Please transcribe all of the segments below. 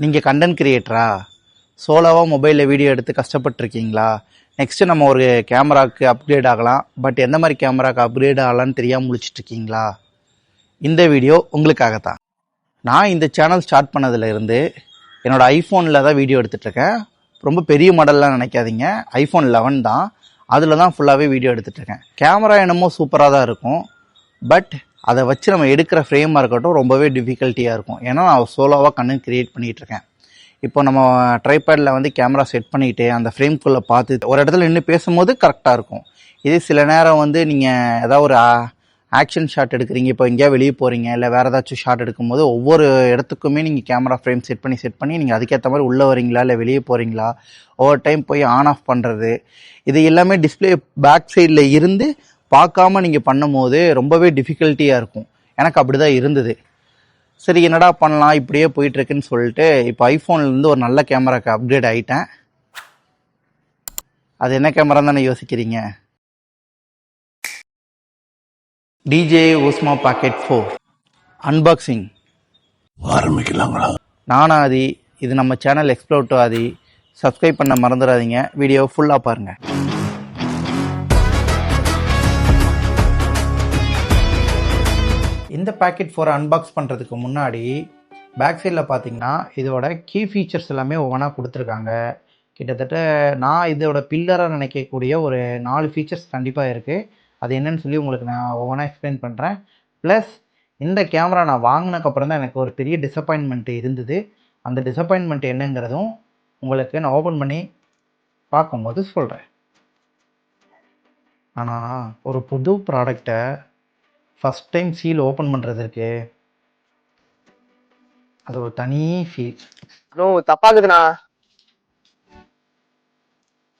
நீங்கள் கண்டென்ட் கிரியேட்டரா? சோலோவாக மொபைலில் வீடியோ எடுத்து கஷ்டப்பட்டுருக்கீங்களா? நெக்ஸ்ட்டு நம்ம ஒரு கேமராவுக்கு அப்கிரேட் ஆகலாம், பட் எந்த மாதிரி கேமராவுக்கு அப்கிரேட் ஆகலான்னு தெரியாமல் முடிச்சிட்ருக்கீங்களா? இந்த வீடியோ உங்களுக்காக தான். நான் இந்த சேனல் ஸ்டார்ட் பண்ணதுலேருந்து என்னோடய ஐஃபோனில் தான் வீடியோ எடுத்துகிட்ருக்கேன். ரொம்ப பெரிய மாடல்லாம் நினைக்காதீங்க, ஐஃபோன் 11 தான். அதில் தான் ஃபுல்லாகவே வீடியோ எடுத்துகிட்ருக்கேன். கேமரா என்னமோ சூப்பராக தான் இருக்கும், பட் அதை வச்சு நம்ம எடுக்கிற ஃப்ரேமாக இருக்கட்டும் ரொம்பவே டிஃபிகல்ட்டியாக இருக்கும். ஏன்னா நான் சோலோவாக கண்டென்ட் கிரியேட் பண்ணிகிட்ருக்கேன். இப்போ நம்ம ட்ரைபேடில் வந்து கேமரா செட் பண்ணிவிட்டு அந்த ஃப்ரேம்குள்ளே பார்த்து ஒரு இடத்துல நின்று பேசும்போது கரெக்டாக இருக்கும். இதே சில நேரம் வந்து நீங்கள் ஏதாவது ஒரு ஆக்ஷன் ஷாட் எடுக்கிறீங்க, இப்போ எங்கேயா வெளியே போகிறீங்க, இல்லை வேறு ஏதாச்சும் ஷாட் எடுக்கும்போது ஒவ்வொரு இடத்துக்குமே நீங்கள் கேமரா ஃப்ரேம் செட் பண்ணி நீங்கள் அதுக்கேற்ற மாதிரி உள்ளே வரீங்களா இல்லை வெளியே போகிறீங்களா, ஒவ்வொரு டைம் போய் ஆன் ஆஃப் பண்ணுறது, இது எல்லாமே டிஸ்பிளே பேக் சைடில் இருந்து பார்க்காம நீங்கள் பண்ணும்போது ரொம்பவே டிஃபிகல்ட்டியாக இருக்கும். எனக்கு அப்படி தான் இருந்தது. சரி என்னடா பண்ணலாம், இப்படியே போயிட்டுருக்குன்னு சொல்லிட்டு இப்போ ஐஃபோன்லேருந்து ஒரு நல்ல கேமராக்கு அப்கிரேட் ஆகிட்டேன். அது என்ன கேமரான்னு தானே யோசிக்கிறீங்க? DJI Osmo Pocket 4 அன்பாக்சிங் ஆரம்பிக்கலாங்களா? நானா ஆதி, இது நம்ம channel explore to Aadhi. Subscribe பண்ண மறந்துடாதீங்க, வீடியோ ஃபுல்லாக பாருங்கள். இந்த Pocket 4 அன்பாக்ஸ் பண்ணுறதுக்கு முன்னாடி பேக் சைடில் பார்த்தீங்கன்னா இதோட கீ ஃபீச்சர்ஸ் எல்லாமே ஒவ்வொன்றா கொடுத்துருக்காங்க. கிட்டத்தட்ட நான் இதோட பில்லராக நினைக்கக்கூடிய ஒரு 4 ஃபீச்சர்ஸ் கண்டிப்பாக இருக்குது. அது என்னன்னு சொல்லி உங்களுக்கு நான் ஒவ்வொன்றா எக்ஸ்பிளைன் பண்ணுறேன். ப்ளஸ் இந்த கேமரா நான் வாங்கினதுக்கப்புறம் தான் எனக்கு ஒரு பெரிய டிசப்பாயின்மெண்ட் இருந்தது. அந்த டிசப்பாயின்மெண்ட் என்னங்கிறதும் உங்களுக்கு நான் ஓப்பன் பண்ணி பார்க்கும்போது சொல்கிறேன். ஆனால் ஒரு புது ப்ராடக்டை ஃபஸ்ட் டைம் சீல் ஓப்பன் பண்ணுறதுக்கு அது ஒரு தனி ஃபீல். தப்பாகுதுண்ணா.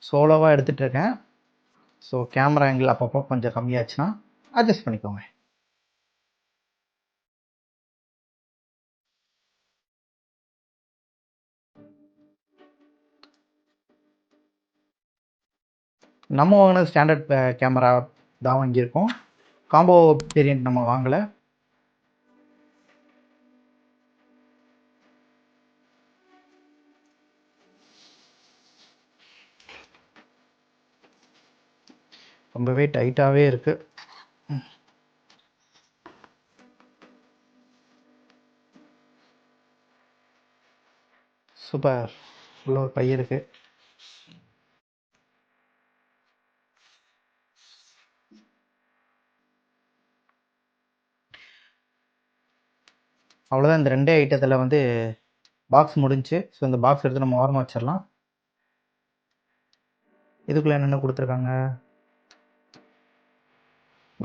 சோலோவாக எடுத்துகிட்டு இருக்கேன். ஸோ கேமரா ஆங்கிள் அப்பப்போ கொஞ்சம் கம்மியாச்சுன்னா அட்ஜஸ்ட் பண்ணிக்கோங்க. நம்ம வாங்கினது ஸ்டாண்டர்ட் கேமரா தான் வாங்கியிருக்கோம். காம்போ வேரியன்ட் நம்ம வாங்கலை. ரொம்பவே டைட்டாகவே இருக்குது. சூப்பர். உள்ள ஒரு பை இருக்குது. அவ்வளோதான், இந்த ரெண்டே ஐட்டத்தில் வந்து பாக்ஸ் முடிஞ்சு. ஸோ இந்த பாக்ஸ் எடுத்து நம்ம ஓரமாக வச்சிடலாம். இதுக்குள்ளே என்னென்ன கொடுத்துருக்காங்க,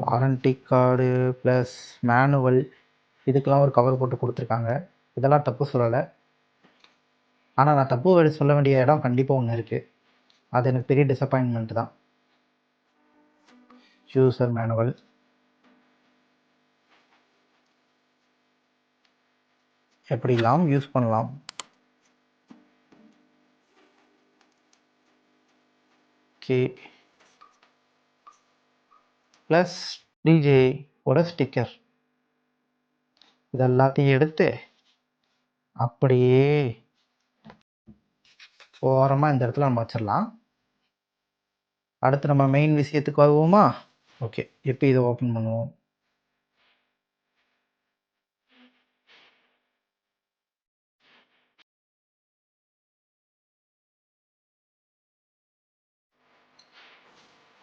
வாரண்டி கார்டு ப்ளஸ் மேனுவல், இதுக்கெலாம் ஒரு கவர் போட்டு கொடுத்துருக்காங்க. இதெல்லாம் தப்பு சொல்லலை, ஆனால் நான் தப்பு சொல்ல வேண்டிய இடம் கண்டிப்பாக ஒன்று இருக்குது. அது எனக்கு பெரிய டிசப்பாயின்மெண்ட் தான். யூசர் மேனுவல், எப்படிலாம் யூஸ் பண்ணலாம், ஓகே, ப்ளஸ் DJI ஒரு ஸ்டிக்கர். இதெல்லாத்தையும் எடுத்து அப்படியே ஓரமாக இந்த இடத்துல நம்ம வச்சிடலாம். அடுத்து நம்ம மெயின் விஷயத்துக்கு வருவோமா? ஓகே, இப்போ இதை ஓப்பன் பண்ணுவோம்.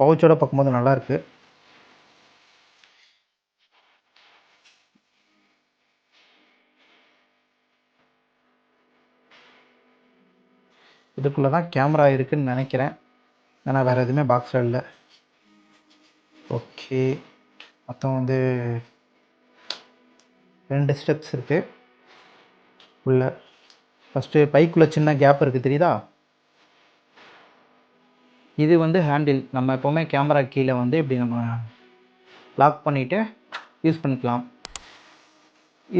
பவுச்சோட பார்க்கும்போது நல்லா இருக்கு. இதுக்குள்ளே தான் கேமரா இருக்குதுன்னு நினைக்கிறேன், ஏன்னா வேறு எதுவுமே பாக்ஸில் இல்லை. ஓகே, மொத்தம் வந்து 2 ஸ்டெப்ஸ் இருக்குது உள்ள. ஃபஸ்ட்டு பைக்குள்ளே சின்ன கேப் இருக்குது, தெரியுதா? இது வந்து ஹேண்டில். நம்ம எப்போவுமே கேமரா கீழே வந்து இப்படி நம்ம லாக் பண்ணிவிட்டு யூஸ் பண்ணிக்கலாம்.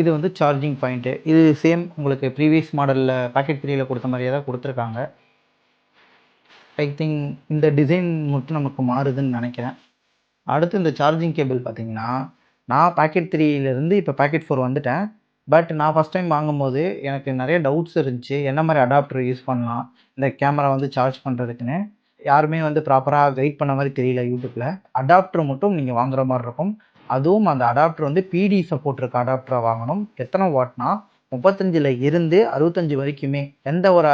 இது வந்து சார்ஜிங் பாயிண்ட்டு. இது சேம் உங்களுக்கு ப்ரீவியஸ் மாடலில் Pocket 3ல் கொடுத்த மாதிரியே தான் கொடுத்துருக்காங்க. ஐ திங்க் இந்த டிசைன் மட்டும் நமக்கு மாறுதுன்னு நினைக்கிறேன். அடுத்து இந்த சார்ஜிங் கேபிள் பார்த்திங்கன்னா, நான் Pocket 3லேருந்து இப்போ Pocket 4 வந்துட்டேன். பட் நான் ஃபஸ்ட் டைம் வாங்கும்போது எனக்கு நிறைய டவுட்ஸ் இருந்துச்சு. என்ன மாதிரி அடாப்டர் யூஸ் பண்ணலாம் இந்த கேமரா வந்து சார்ஜ் பண்ணுறதுக்குன்னு. யாருமே வந்து ப்ராப்பராக கைட் பண்ண மாதிரி தெரியல யூடியூப்பில். அடாப்டர் மட்டும் நீங்கள் வாங்குற மாதிரி இருக்கும். அதுவும் அந்த அடாப்டர் வந்து பிடி சப்போர்ட் இருக்க அடாப்டராக வாங்கணும். எத்தனை வாட்னா 35 இருந்து 65 வரைக்குமே எந்த ஒரு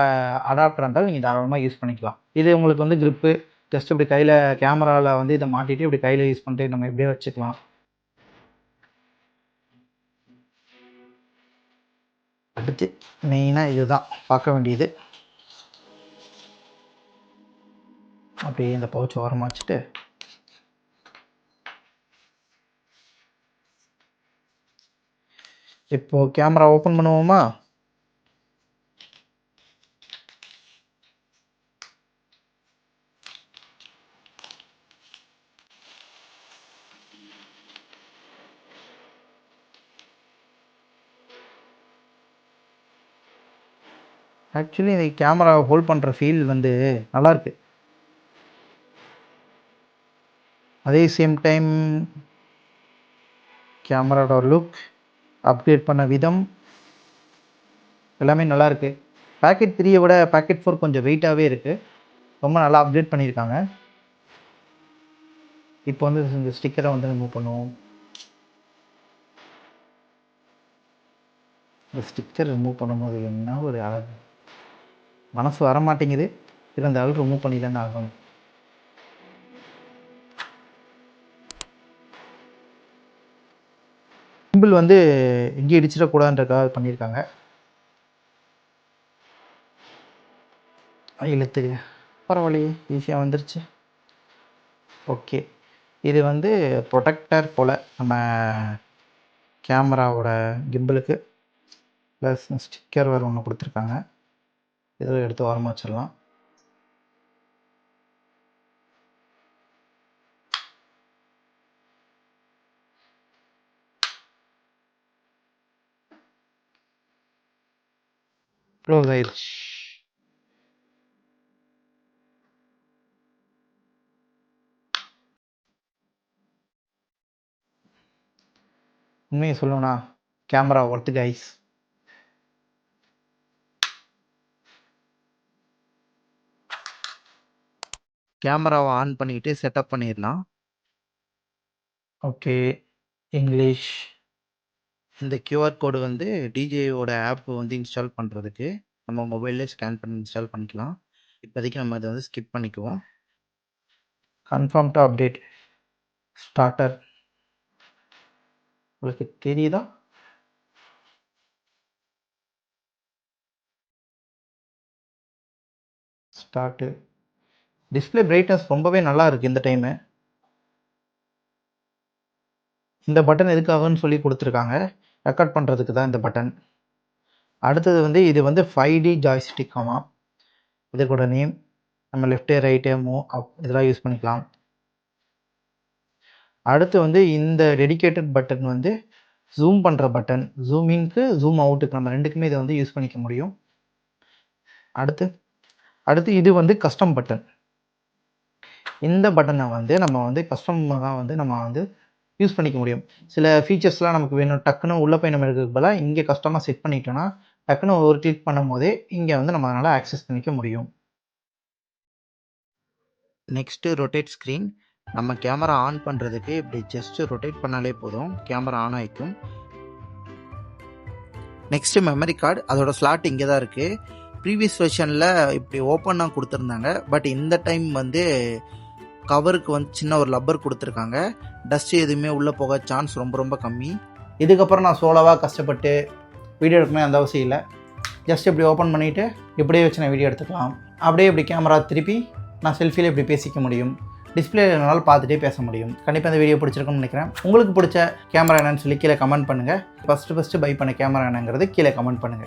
அடாப்டராக இருந்தாலும் நீங்கள் தாராளமாக யூஸ் பண்ணிக்கலாம். இது உங்களுக்கு வந்து கிரிப்பு ஜஸ்ட் இப்படி கையில் கேமராவில் வந்து இதை மாட்டிட்டு இப்படி கையில் யூஸ் பண்ணிட்டு நம்ம இப்படியே வச்சுக்கலாம். அடுத்து மெயினாக இதுதான் பார்க்க வேண்டியது. அப்படியே இந்த பவுச் ஓரமாக வச்சுட்டு இப்போது கேமரா ஓப்பன் பண்ணுவோமா? ஆக்சுவலி இந்த கேமரா ஹோல்ட் பண்ணுற ஃபீல் வந்து நல்லாயிருக்கு. அதே சேம் டைம் கேமராவோட லுக், அப்கிரேட் பண்ண விதம் எல்லாமே நல்லாயிருக்கு. பேக்கெட் 3 விட பேக்கெட் 4 கொஞ்சம் வெயிட்டாகவே இருக்குது. ரொம்ப நல்லா அப்கிரேட் பண்ணியிருக்காங்க. இப்போ வந்து இந்த ஸ்டிக்கரை வந்து ரிமூவ் பண்ணுவோம். இந்த ஸ்டிக்கர் ரிமூவ் பண்ணும்போது என்ன ஒரு அழகு, மனசு வரமாட்டேங்குது. இருந்த அளவு ரிமூவ் பண்ணி தானே ஆகணும். சிம்பிள் வந்து எங்கேயும் இடிச்சிடக்கூடாதுன்றதுக்காக பண்ணியிருக்காங்க. இழுத்து பரவாயில்லையே, ஈஸியாக வந்துருச்சு. ஓகே, இது வந்து ப்ரொடெக்டர் போல் நம்ம கேமராவோட கிம்பிளுக்கு ப்ளஸ் ஸ்டிக்கர் வேறு ஒன்று கொடுத்துருக்காங்க. இதை எடுத்து ஓரமாக வச்சிடலாம். க்ளோஸ் ஆயிடுச்சு. உண்மையை சொல்லணும்னா கேமரா ஒர்த்து கைஸ். கேமராவை ஆன் பண்ணிட்டு செட்டப் பண்ணிடலாம். Okay, English. இந்த கியூஆர் கோடு வந்து டிஜேயோட ஆப் வந்து இன்ஸ்டால் பண்ணுறதுக்கு நம்ம மொபைல்லே ஸ்கேன் பண்ணி இன்ஸ்டால் பண்ணிக்கலாம். இப்போதைக்கு நம்ம அதை வந்து ஸ்கிப் பண்ணிக்குவோம். Confirm to update starter. உங்களுக்கு தெரியுதா? ஸ்டார்ட்டு. டிஸ்பிளே பிரைட்னஸ் ரொம்பவே நல்லா இருக்குது இந்த டைமு. இந்த பட்டன் எதுக்காகன்னு சொல்லி கொடுத்துருக்காங்க. ரெக்கார்ட் பண்ணுறதுக்கு தான் இந்த பட்டன். அடுத்தது வந்து இது வந்து 5D ஜாய்ஸ்டிக் ஆமாம். இதுக்கூட நேம் நம்ம லெஃப்ட்டு ரைட்டு மூவ் அப் இதெல்லாம் யூஸ் பண்ணிக்கலாம். அடுத்து வந்து இந்த டெடிகேட்டட் பட்டன் வந்து ஜூம் பண்ணுற பட்டன். ஜூமிங்க்கு ஜூம் அவுட்டுக்கு நம்ம ரெண்டுக்குமே இதை வந்து யூஸ் பண்ணிக்க முடியும். அடுத்து இது வந்து கஸ்டம் பட்டன். இந்த பட்டனை வந்து நம்ம வந்து கஸ்டமாக வந்து நம்ம வந்து யூஸ் பண்ணிக்க முடியும். சில ஃபீச்சர்ஸ்லாம் நமக்கு வேணும், டக்குன்னு உள்ளே போய் நம்ம இருக்கிறதுக்கு பதிலாக இங்கே கஸ்டமாக செட் பண்ணிட்டோன்னா டக்குன்னு ஒரு கிளிக் பண்ணும் போதே இங்கே வந்து நம்ம அதனால் ஆக்சஸ் பண்ணிக்க முடியும். Next rotate screen. நம்ம கேமரா ஆன் பண்ணுறதுக்கு இப்படி ஜஸ்ட்டு ரொட்டேட் பண்ணாலே போதும், கேமரா ஆன் ஆகிக்கும். Next memory card. அதோட ஸ்லாட் இங்கே தான் இருக்குது. ப்ரீவியஸ் வெர்ஷனில் இப்படி ஓப்பனாக கொடுத்துருந்தாங்க. பட் இந்த டைம் வந்து கவருக்கு வந்து சின்ன ஒரு லப்பர் கொடுத்துருக்காங்க. டஸ்ட்டு எதுவுமே உள்ளே போக சான்ஸ் ரொம்ப ரொம்ப கம்மி. இதுக்கப்புறம் நான் சோலோவாக கஷ்டப்பட்டு வீடியோ எடுக்கணும் அந்த அவசியம் இல்லை. ஜஸ்ட் இப்படி ஓப்பன் பண்ணிவிட்டு இப்படியே வச்சு நான் வீடியோ எடுத்துக்கலாம். அப்படியே இப்படி கேமரா திருப்பி நான் செல்ஃபியில் இப்படி பேசிக்க முடியும். டிஸ்பிளே என்னால் பார்த்துட்டே பேச முடியும். கண்டிப்பாக இந்த வீடியோ பிடிச்சிருக்குன்னு நினைக்கிறேன். உங்களுக்கு பிடிச்ச கேமரா என்னன்னு சொல்லி கீழே கமெண்ட் பண்ணுங்கள். ஃபஸ்ட்டு பை பண்ண கேமரா என்னங்கிறது கீழே கமெண்ட் பண்ணுங்கள்.